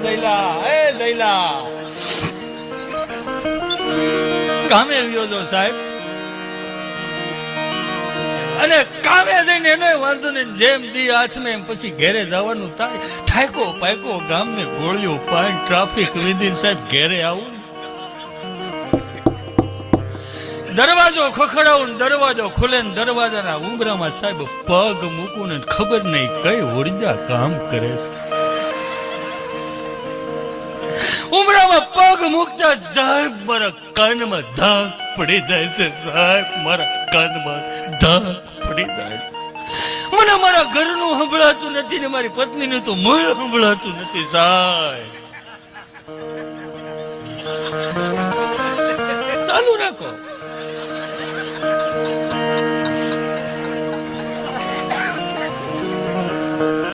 દઈલા કામે આવ્યો તો સાહેબ, અને કામે જઈને એનો વાંધો ને જેમ દી હાથમાં એમ પછી ઘેરે જવાનું થાય, ઠાયકો પાયકો ગામને ગોળીઓ પાય, ટ્રાફિક વિધિન સાહેબ ઘેરે આવું, દરવાજો ખખડાવું, દરવાજો ખુલે ને દરવાજાના ઉંબરામાં સાહેબ પગ મૂકું ને ખબર નહીં કઈ ઉર્જા કામ કરે છે. ઉમરામાં પગ મૂકતા સાહેબ મારા કાનમાં ધાક પડી જાય છે, સાહેબ મારા કાનમાં ધાક પડી જાય છે. મને મારા ઘરનું સંભળાતું નથી ને મારી પત્નીનું તો મૂળ સંભળાતું નથી સાહેબ. ચાલુ રાખો.